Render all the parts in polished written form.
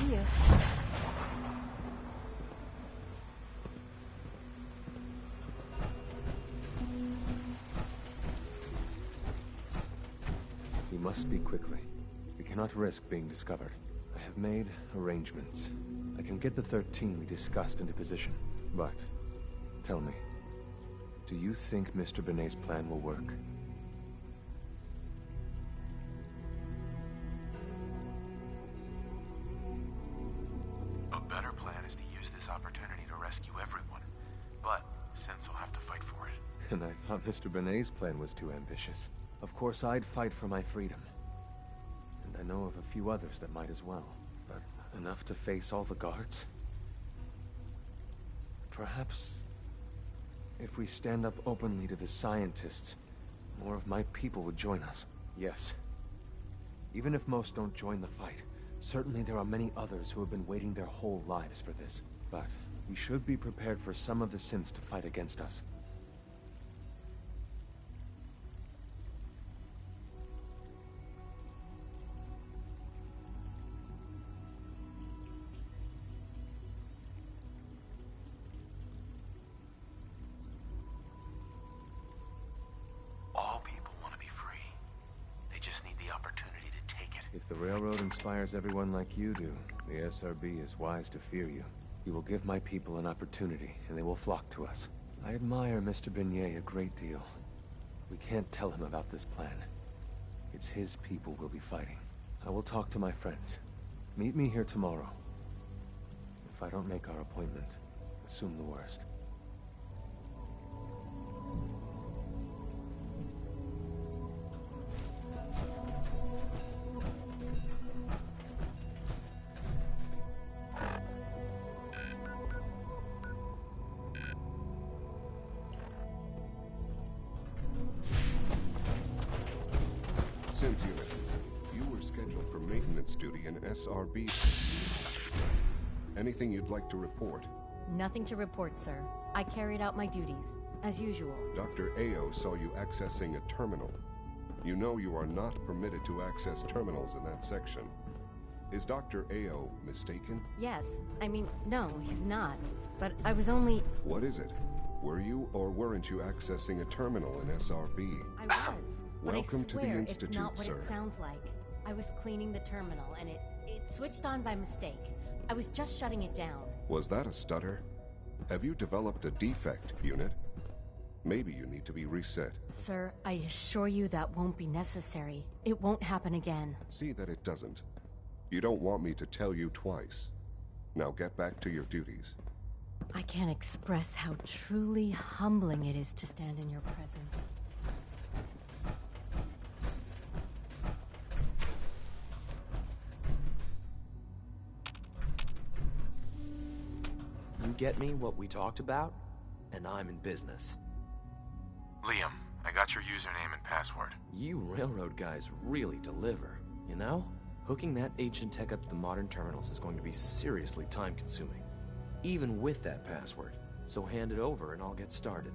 see you. We must speak quickly. We cannot risk being discovered. I have made arrangements. I can get the 13 we discussed into position. But, tell me, do you think Mr. Benet's plan will work? A better plan is to use this opportunity to rescue everyone. But Synths will have to fight for it. And I thought Mr. Benet's plan was too ambitious. Of course, I'd fight for my freedom. And I know of a few others that might as well. But enough to face all the guards? Perhaps, if we stand up openly to the scientists, more of my people would join us. Yes. Even if most don't join the fight, certainly there are many others who have been waiting their whole lives for this. But we should be prepared for some of the Synths to fight against us. All people want to be free. They just need the opportunity to take it. If the Railroad inspires everyone like you do, the SRB is wise to fear you. You will give my people an opportunity, and they will flock to us. I admire Mr. Benet a great deal. We can't tell him about this plan. It's his people we'll be fighting. I will talk to my friends. Meet me here tomorrow. If I don't make our appointment, assume the worst. Synth unit, you were scheduled for maintenance duty in SRB. Anything you'd like to report? Nothing to report, sir. I carried out my duties, as usual. Dr. Ao saw you accessing a terminal. You know you are not permitted to access terminals in that section. Is Dr. Ao mistaken? Yes. I mean, no, he's not. But I was only... What is it? Were you or weren't you accessing a terminal in SRB? I was. But Welcome to the Institute, it's not what sir. it sounds like. I was cleaning the terminal, and it switched on by mistake. I was just shutting it down. Was that a stutter? Have you developed a defect, unit? Maybe you need to be reset. Sir, I assure you that won't be necessary. It won't happen again. See that it doesn't. You don't want me to tell you twice. Now get back to your duties. I can't express how truly humbling it is to stand in your presence. You get me what we talked about, and I'm in business. Liam, I got your username and password. You railroad guys really deliver, you know? Hooking that ancient tech up to the modern terminals is going to be seriously time-consuming, even with that password. So hand it over and I'll get started.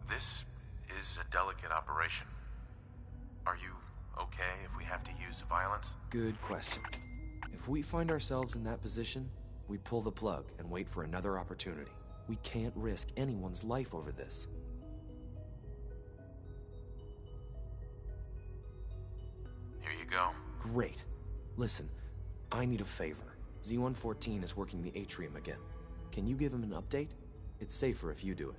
This is a delicate operation. Are you okay if we have to use violence? Good question. If we find ourselves in that position, we pull the plug and wait for another opportunity. We can't risk anyone's life over this. Here you go. Great. Listen, I need a favor. Z-114 is working the atrium again. Can you give him an update? It's safer if you do it.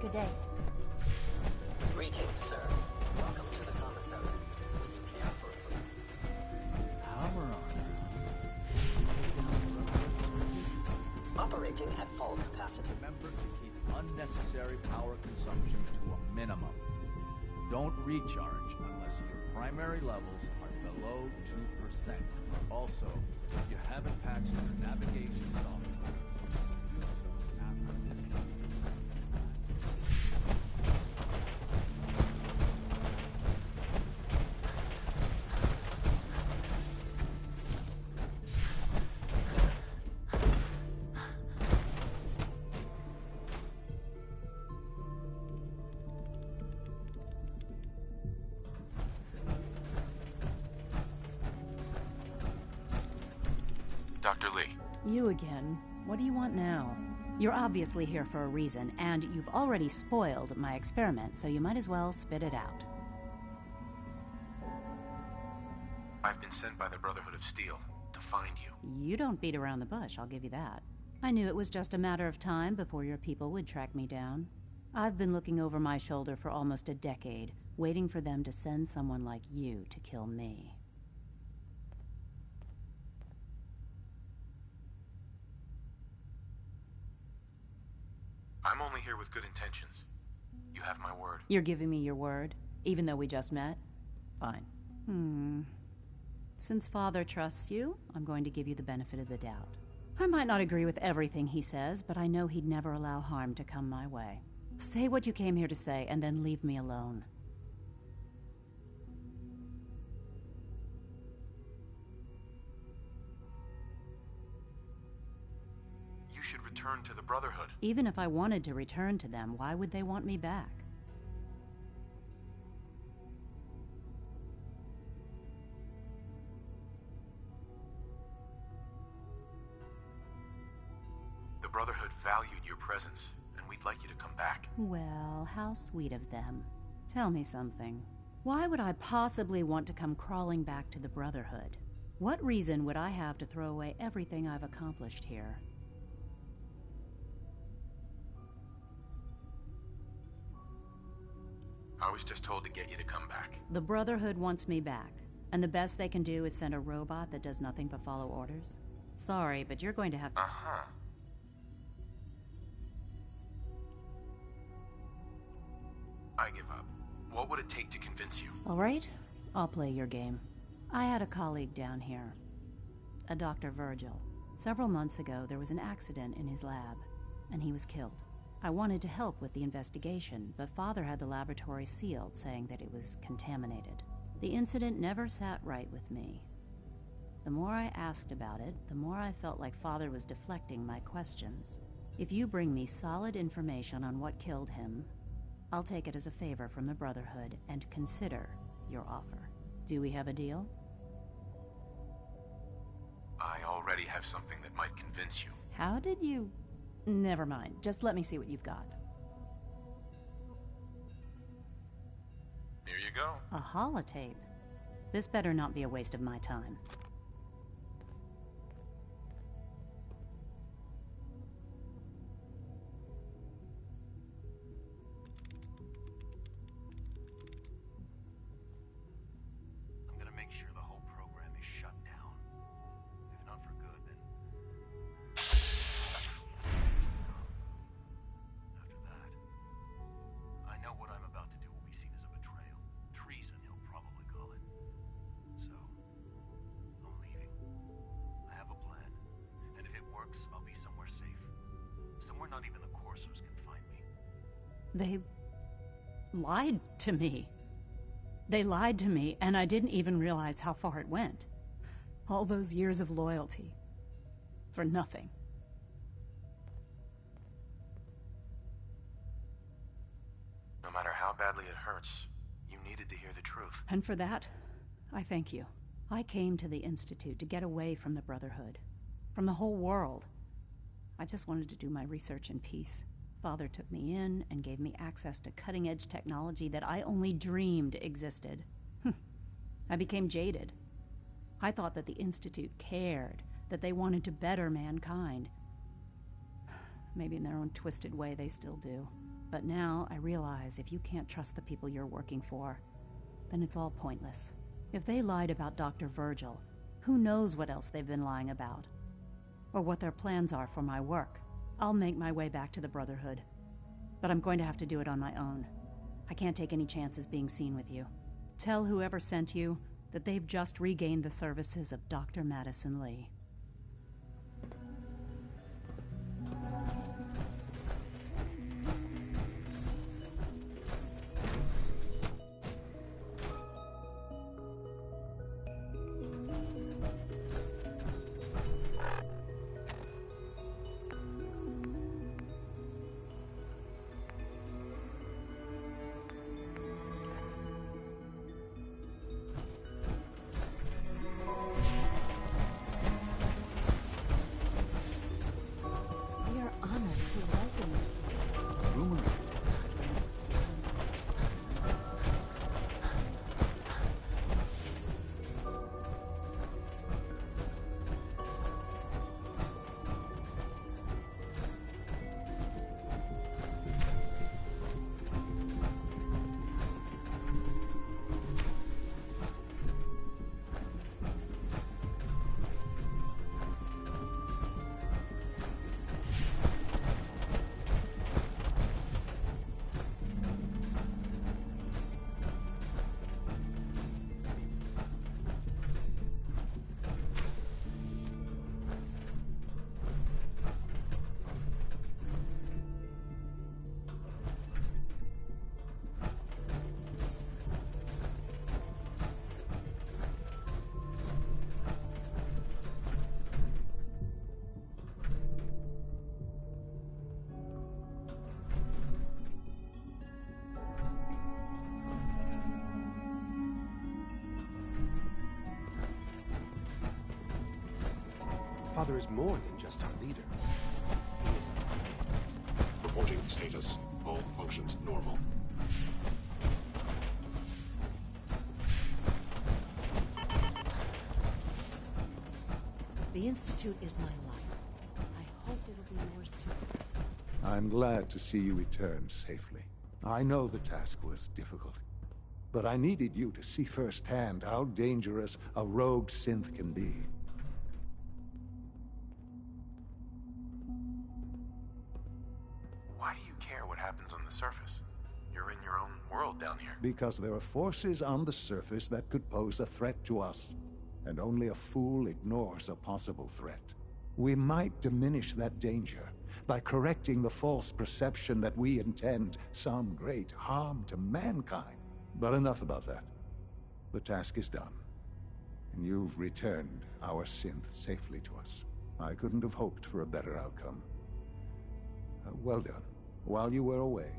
Good day. Greetings, sir. Welcome to the commissary. Would you care for food? Power on. Operating at full capacity. Remember to keep unnecessary power consumption to a minimum. Don't recharge unless your primary levels are below 2%. Also, if you haven't patched your navigation software, do so Dr. Lee. You again. What do you want now? You're obviously here for a reason, and you've already spoiled my experiment, so you might as well spit it out. I've been sent by the Brotherhood of Steel to find you. You don't beat around the bush, I'll give you that. I knew it was just a matter of time before your people would track me down. I've been looking over my shoulder for almost a decade, waiting for them to send someone like you to kill me. I'm only here with good intentions. You have my word. You're giving me your word, even though we just met? Fine. Since Father trusts you, I'm going to give you the benefit of the doubt. I might not agree with everything he says, but I know he'd never allow harm to come my way. Say what you came here to say, and then leave me alone. You should return to the Brotherhood. Even if I wanted to return to them, why would they want me back? The Brotherhood valued your presence, and we'd like you to come back. Well, how sweet of them. Tell me something. Why would I possibly want to come crawling back to the Brotherhood? What reason would I have to throw away everything I've accomplished here? I was just told to get you to come back. The Brotherhood wants me back, and the best they can do is send a robot that does nothing but follow orders? Sorry, but you're going to have to... Uh-huh. I give up. What would it take to convince you? All right, I'll play your game. I had a colleague down here, a Dr. Virgil. Several months ago, there was an accident in his lab, and he was killed. I wanted to help with the investigation, but Father had the laboratory sealed, saying that it was contaminated. The incident never sat right with me. The more I asked about it, the more I felt like Father was deflecting my questions. If you bring me solid information on what killed him, I'll take it as a favor from the Brotherhood and consider your offer. Do we have a deal? I already have something that might convince you. How did you... Never mind. Just let me see what you've got. Here you go. A holotape? This better not be a waste of my time. I'm gonna make sure the whole program is shut down. If not for good, then... After that, I know what I'm about to do will be seen as a betrayal. Treason, he'll probably call it. So, I'm leaving. I have a plan. And if it works, I'll be somewhere safe. Somewhere not even the Corsairs can find me. They lied to me. They lied to me, and I didn't even realize how far it went. All those years of loyalty. For nothing. No matter how badly it hurts, you needed to hear the truth. And for that, I thank you. I came to the Institute to get away from the Brotherhood. From the whole world. I just wanted to do my research in peace. Father took me in and gave me access to cutting-edge technology that I only dreamed existed. I became jaded. I thought that the Institute cared, that they wanted to better mankind. Maybe in their own twisted way they still do. But now I realize if you can't trust the people you're working for, then it's all pointless. If they lied about Dr. Virgil, who knows what else they've been lying about? Or what their plans are for my work. I'll make my way back to the Brotherhood. But I'm going to have to do it on my own. I can't take any chances being seen with you. Tell whoever sent you that they've just regained the services of Dr. Madison Lee. Father is more than just our leader. Reporting status. All functions normal. The Institute is my life. I hope it'll be yours too. I'm glad to see you return safely. I know the task was difficult, but I needed you to see firsthand how dangerous a rogue synth can be. Why do you care what happens on the surface? You're in your own world down here. Because there are forces on the surface that could pose a threat to us, and only a fool ignores a possible threat. We might diminish that danger by correcting the false perception that we intend some great harm to mankind. But enough about that. The task is done, and you've returned our synth safely to us. I couldn't have hoped for a better outcome. Well done. While you were away,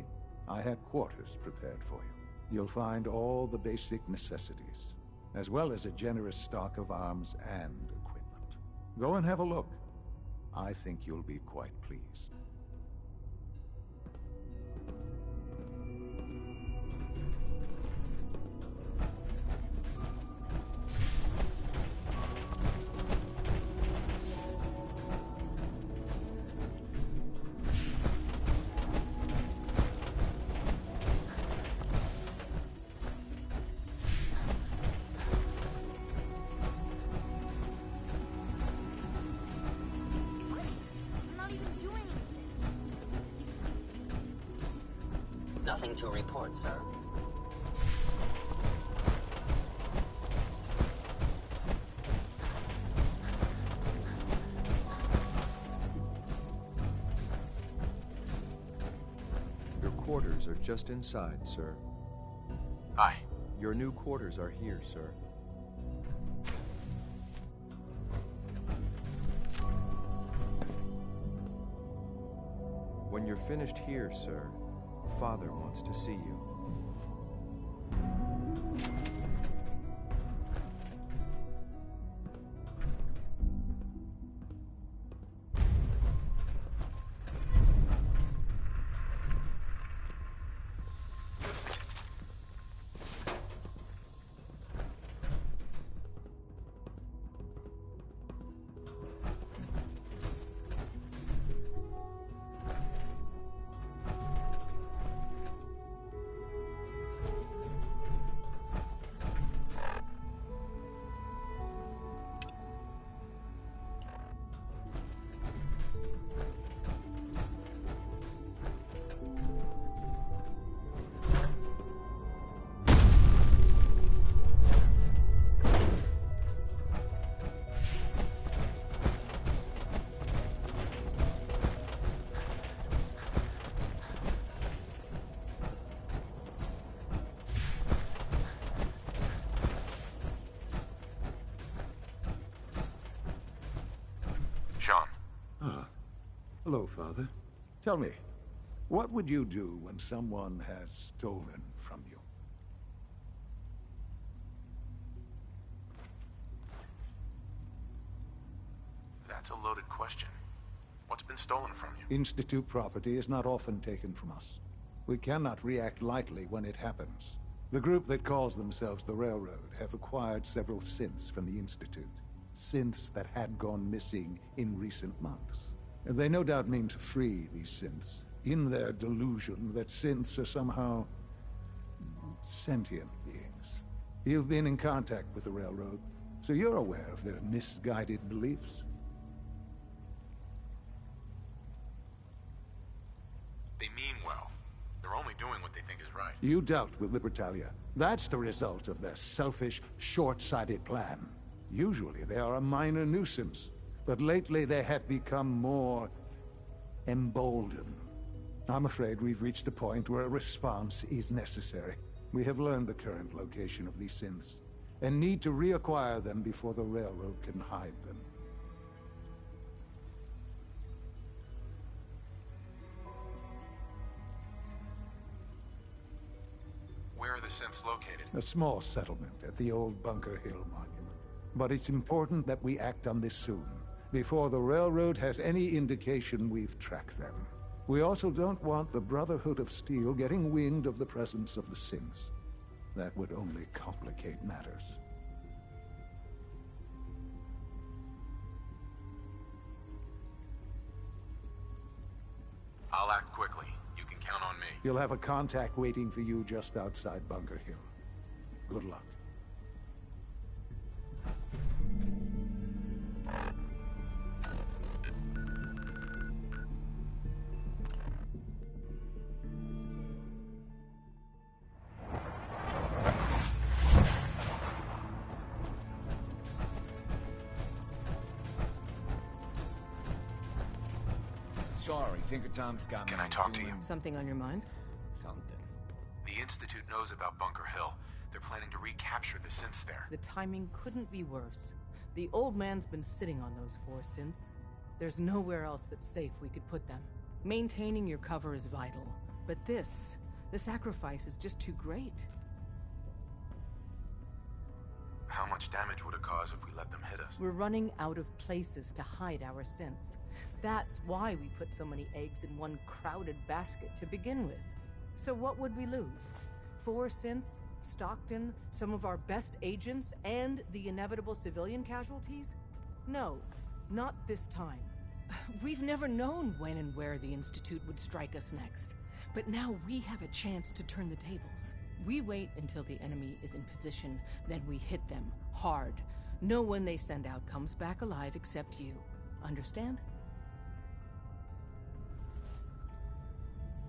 I had quarters prepared for you. You'll find all the basic necessities, as well as a generous stock of arms and equipment. Go and have a look. I think you'll be quite pleased. Nothing to report, sir. Your quarters are just inside, sir. Hi. Your new quarters are here, sir. When you're finished here, sir, Father wants to see you. Sean. Ah. Hello, Father. Tell me, what would you do when someone has stolen from you? That's a loaded question. What's been stolen from you? Institute property is not often taken from us. We cannot react lightly when it happens. The group that calls themselves the Railroad have acquired several synths from the Institute. Synths that had gone missing in recent months. And they no doubt mean to free these synths, in their delusion that synths are somehow sentient beings. You've been in contact with the Railroad, so you're aware of their misguided beliefs. They mean well. They're only doing what they think is right. You dealt with Libertalia. That's the result of their selfish, short-sighted plan. Usually they are a minor nuisance, but lately they have become more emboldened. I'm afraid we've reached the point where a response is necessary. We have learned the current location of these synths, and need to reacquire them before the Railroad can hide them. Where are the synths located? A small settlement at the old Bunker Hill Monument. But it's important that we act on this soon, before the Railroad has any indication we've tracked them. We also don't want the Brotherhood of Steel getting wind of the presence of the synths. That would only complicate matters. I'll act quickly. You can count on me. You'll have a contact waiting for you just outside Bunker Hill. Good luck. Sorry, Tinker Tom's got me. Can I talk to you? Something on your mind? Something. The Institute knows about Bunker Hill. They're planning to recapture the synths there. The timing couldn't be worse. The old man's been sitting on those 4 synths. There's nowhere else that's safe we could put them. Maintaining your cover is vital. But the sacrifice is just too great. How much damage would it cause if we let them hit us? We're running out of places to hide our synths. That's why we put so many eggs in one crowded basket to begin with. So what would we lose? 4 synths, Stockton, some of our best agents, and the inevitable civilian casualties? No, not this time. We've never known when and where the Institute would strike us next. But now we have a chance to turn the tables. We wait until the enemy is in position, then we hit them hard. No one they send out comes back alive except you. Understand?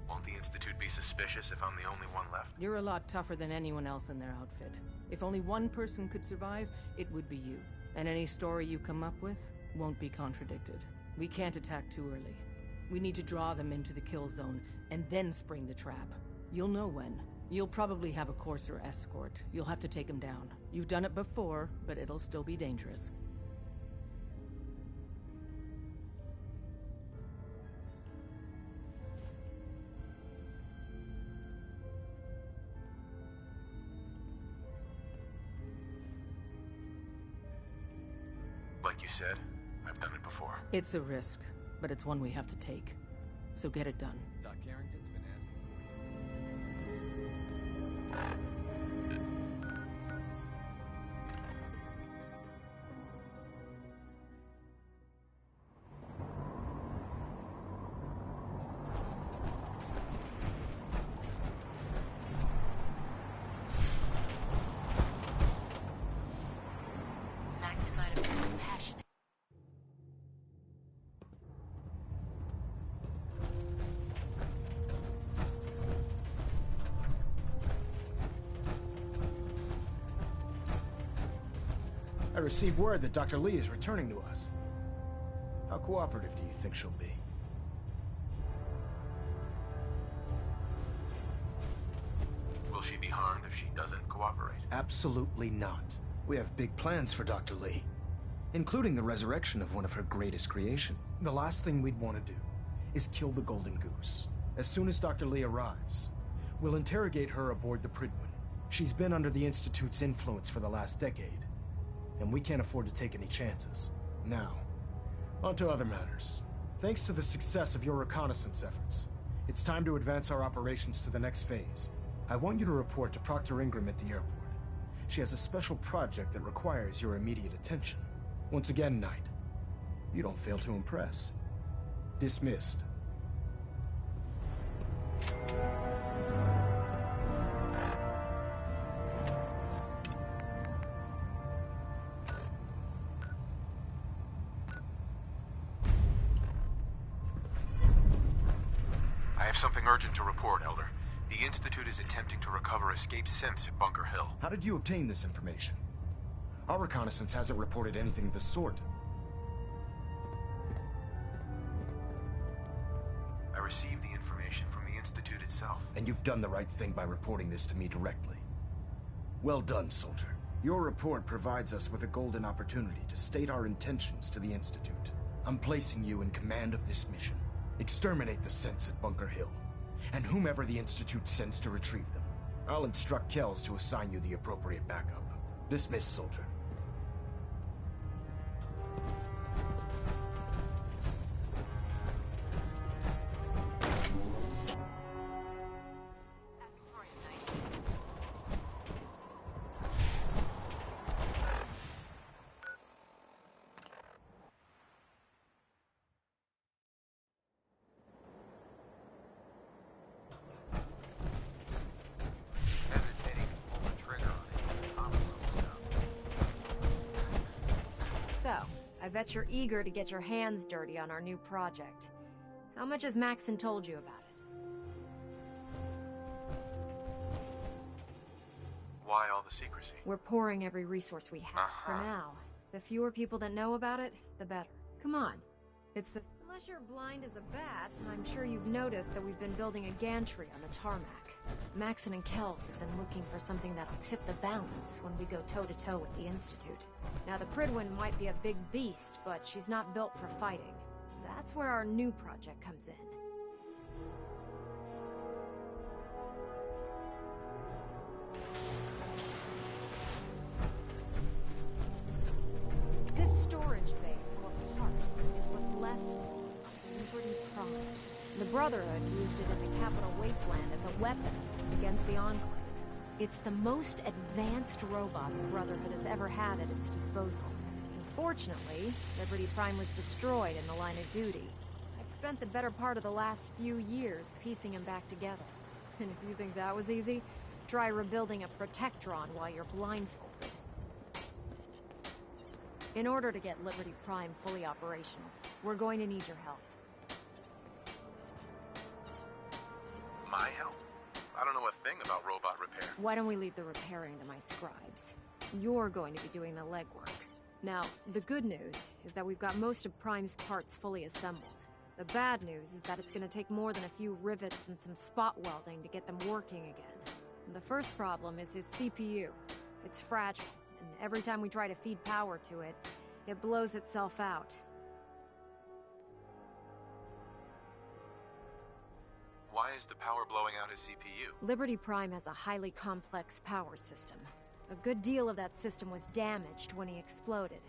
Won't the Institute be suspicious if I'm the only one left? You're a lot tougher than anyone else in their outfit. If only one person could survive, it would be you. And any story you come up with won't be contradicted. We can't attack too early. We need to draw them into the kill zone, and then spring the trap. You'll know when. You'll probably have a Courser escort. You'll have to take him down. You've done it before, but it'll still be dangerous. Like you said, I've done it before. It's a risk, but it's one we have to take. So get it done. Doc Carrington's been asking for Max might have been so passionate. I received word that Dr. Lee is returning to us. How cooperative do you think she'll be? Will she be harmed if she doesn't cooperate? Absolutely not. We have big plans for Dr. Lee, including the resurrection of one of her greatest creations. The last thing we'd want to do is kill the Golden Goose. As soon as Dr. Lee arrives, we'll interrogate her aboard the Prydwen. She's been under the Institute's influence for the last decade, and we can't afford to take any chances. Now, on to other matters. Thanks to the success of your reconnaissance efforts, it's time to advance our operations to the next phase. I want you to report to Proctor Ingram at the airport. She has a special project that requires your immediate attention. Once again, Knight, you don't fail to impress. Dismissed. I have something urgent to report, Elder. The Institute is attempting to recover escaped synths at Bunker Hill. How did you obtain this information? Our reconnaissance hasn't reported anything of the sort. I received the information from the Institute itself. And you've done the right thing by reporting this to me directly. Well done, soldier. Your report provides us with a golden opportunity to state our intentions to the Institute. I'm placing you in command of this mission. Exterminate the synths at Bunker Hill, and whomever the Institute sends to retrieve them. I'll instruct Kells to assign you the appropriate backup. Dismiss, soldier. I bet you're eager to get your hands dirty on our new project. How much has Maxon told you about it? Why all the secrecy? We're pouring every resource we have for now. The fewer people that know about it, the better. Come on. It's the... Unless you're blind as a bat, I'm sure you've noticed that we've been building a gantry on the tarmac. Maxon and Kells have been looking for something that'll tip the balance when we go toe-to-toe with the Institute. Now, the Prydwen might be a big beast, but she's not built for fighting. That's where our new project comes in. This storage bay full of parts is what's left of Liberty Prime. The Brotherhood used it in the Capital Wasteland as a weapon against the Enclave. It's the most advanced robot the Brotherhood has ever had at its disposal. Unfortunately, Liberty Prime was destroyed in the line of duty. I've spent the better part of the last few years piecing him back together. And if you think that was easy, try rebuilding a Protectron while you're blindfolded. In order to get Liberty Prime fully operational, we're going to need your help. My help? I don't know a thing about robot repair. Why don't we leave the repairing to my scribes? You're going to be doing the legwork. Now, the good news is that we've got most of Prime's parts fully assembled. The bad news is that it's going to take more than a few rivets and some spot welding to get them working again. And the first problem is his CPU. It's fragile, and every time we try to feed power to it, it blows itself out. Why is the power blowing out his CPU? Liberty Prime has a highly complex power system. A good deal of that system was damaged when he exploded.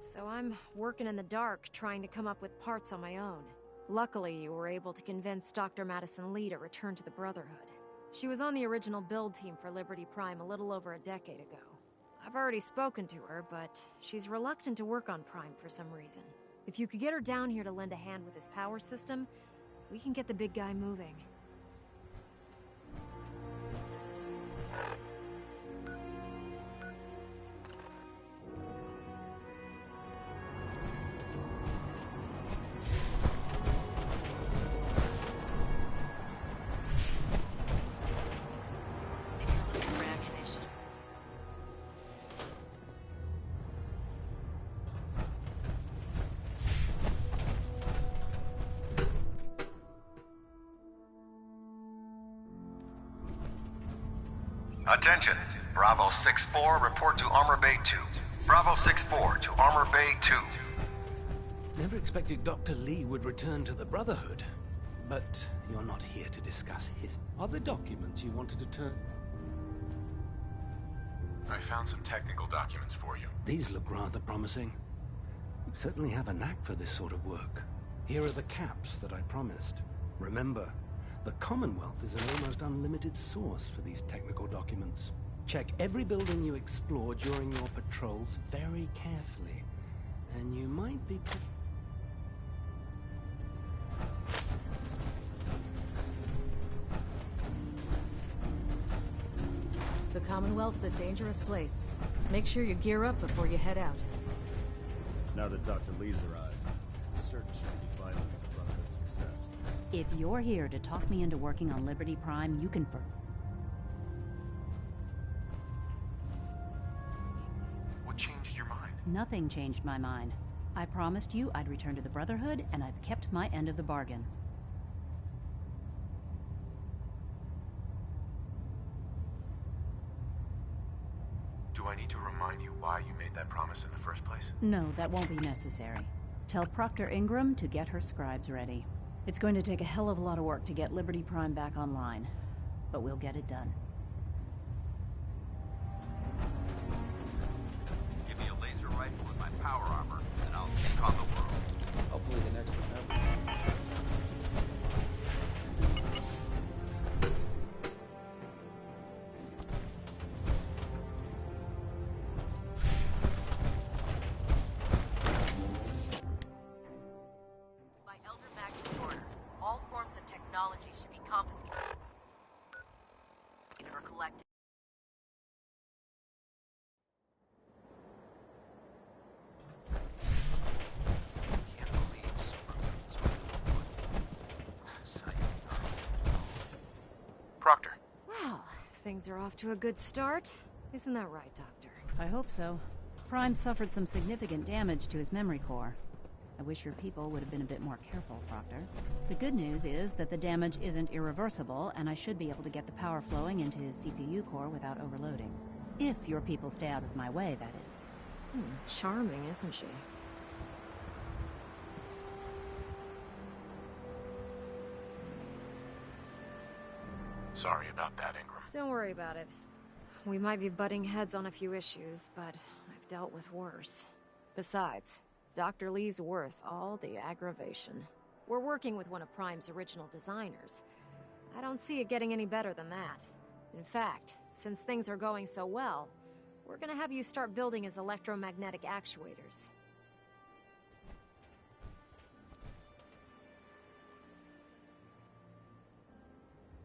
So I'm working in the dark, trying to come up with parts on my own. Luckily, you were able to convince Dr. Madison Lee to return to the Brotherhood. She was on the original build team for Liberty Prime a little over a decade ago. I've already spoken to her, but she's reluctant to work on Prime for some reason. If you could get her down here to lend a hand with his power system, we can get the big guy moving. Attention, Bravo 6-4, report to Armor Bay 2. Bravo 6-4 to Armor Bay 2. Never expected Dr. Lee would return to the Brotherhood. But you're not here to discuss his other documents you wanted to turn. I found some technical documents for you. These look rather promising. You certainly have a knack for this sort of work. Here are the caps that I promised. Remember, the Commonwealth is an almost unlimited source for these technical documents. Check every building you explore during your patrols very carefully, and you might be... The Commonwealth's a dangerous place. Make sure you gear up before you head out. Now that Dr. Lee's arrived, the search will be vital to the Brotherhood's success. If you're here to talk me into working on Liberty Prime, you can... What changed your mind? Nothing changed my mind. I promised you I'd return to the Brotherhood, and I've kept my end of the bargain. Do I need to remind you why you made that promise in the first place? No, that won't be necessary. Tell Proctor Ingram to get her scribes ready. It's going to take a hell of a lot of work to get Liberty Prime back online, but we'll get it done. Give me a laser rifle with my power armor, and I'll take on the world. Hopefully the next one happens. Technology should be confiscated or collected. Things are off to a good start. Isn't that right, Doctor? I hope so. Prime suffered some significant damage to his memory core. I wish your people would have been a bit more careful, Proctor. The good news is that the damage isn't irreversible, and I should be able to get the power flowing into his CPU core without overloading. If your people stay out of my way, that is. Charming, isn't she? Sorry about that, Ingram. Don't worry about it. We might be butting heads on a few issues, but I've dealt with worse. Besides, Dr. Lee's worth all the aggravation. We're working with one of Prime's original designers. I don't see it getting any better than that. In fact, since things are going so well, we're gonna have you start building his electromagnetic actuators.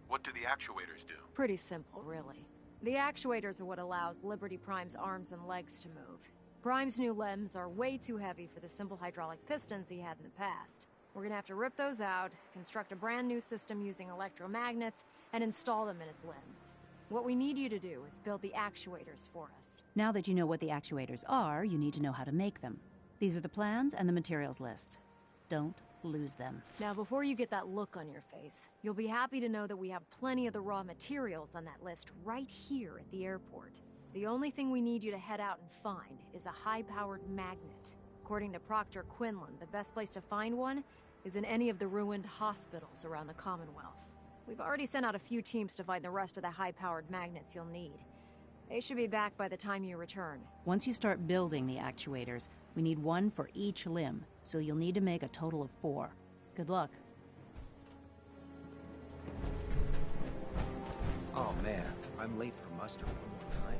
What do the actuators do? Pretty simple, really. The actuators are what allows Liberty Prime's arms and legs to move. Prime's new limbs are way too heavy for the simple hydraulic pistons he had in the past. We're gonna have to rip those out, construct a brand new system using electromagnets, and install them in his limbs. What we need you to do is build the actuators for us. Now that you know what the actuators are, you need to know how to make them. These are the plans and the materials list. Don't lose them. Now, before you get that look on your face, you'll be happy to know that we have plenty of the raw materials on that list right here at the airport. The only thing we need you to head out and find is a high-powered magnet. According to Proctor Quinlan, the best place to find one is in any of the ruined hospitals around the Commonwealth. We've already sent out a few teams to find the rest of the high-powered magnets you'll need. They should be back by the time you return. Once you start building the actuators, we need one for each limb, so you'll need to make a total of 4. Good luck. Oh man, I'm late for muster one more time.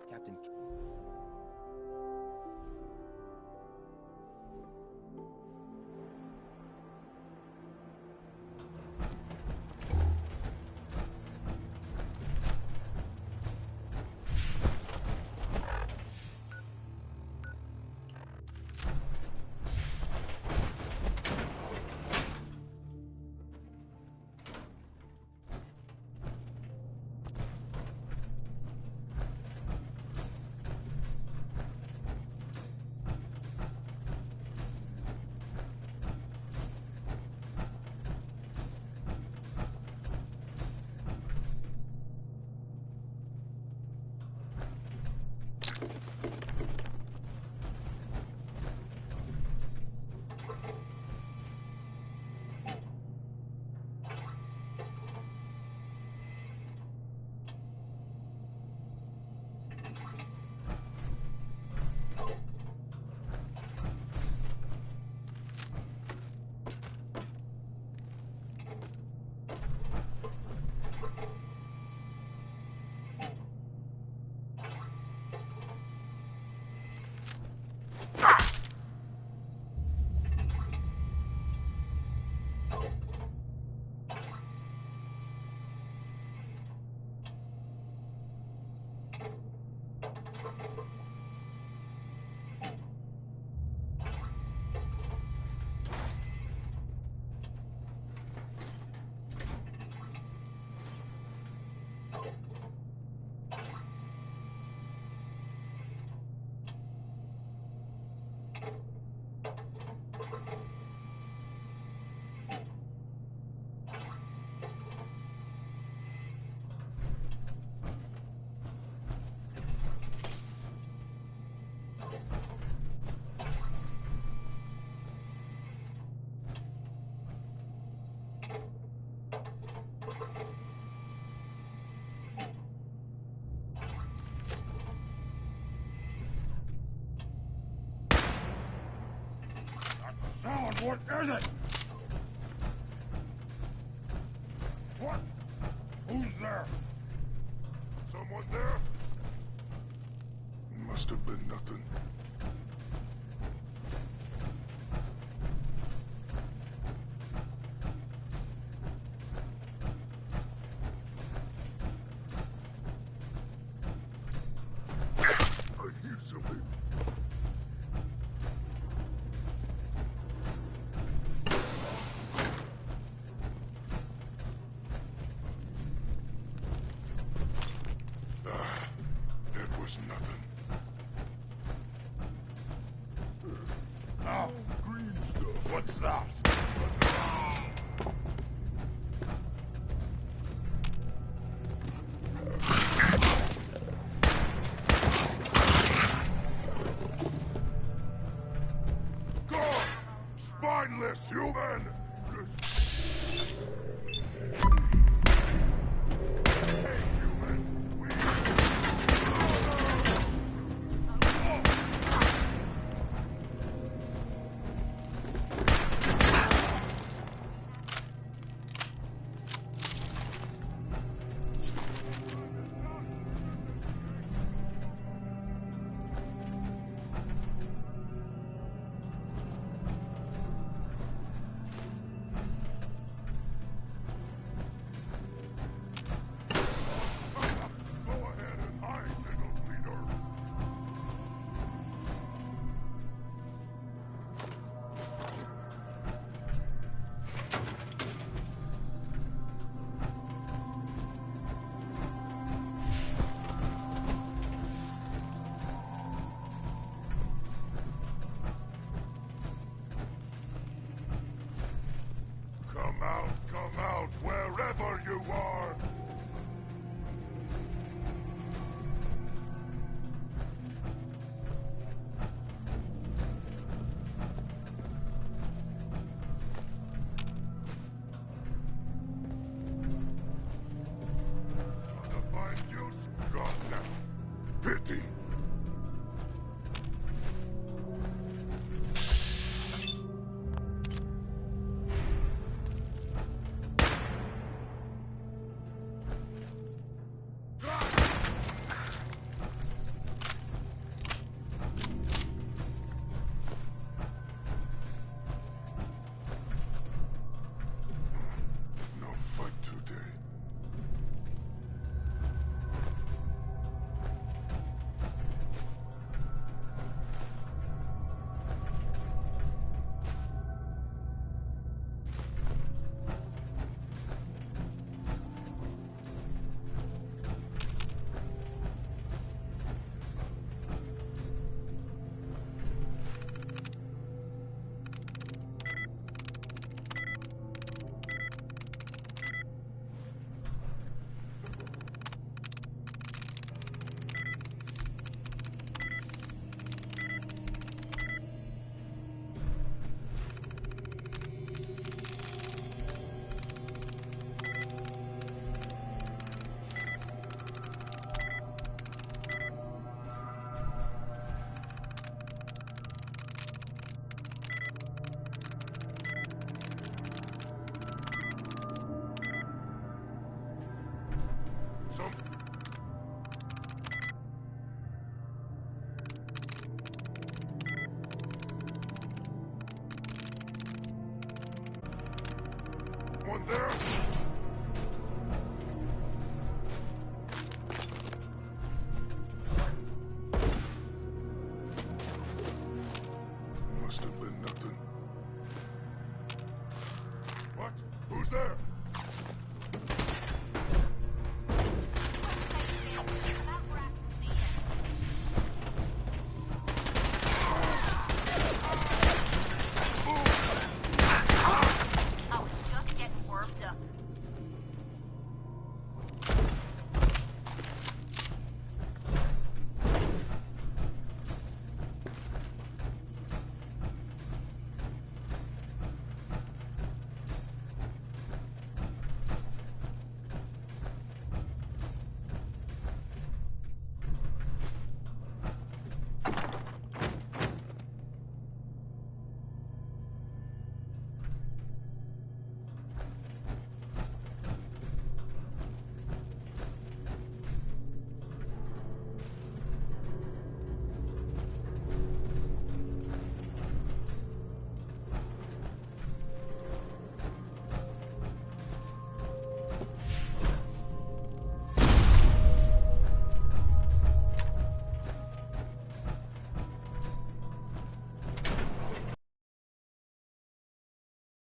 Captain... Sound, what is it? What? Who's there? Someone there? Must have been nothing. You got that. Pity. One there?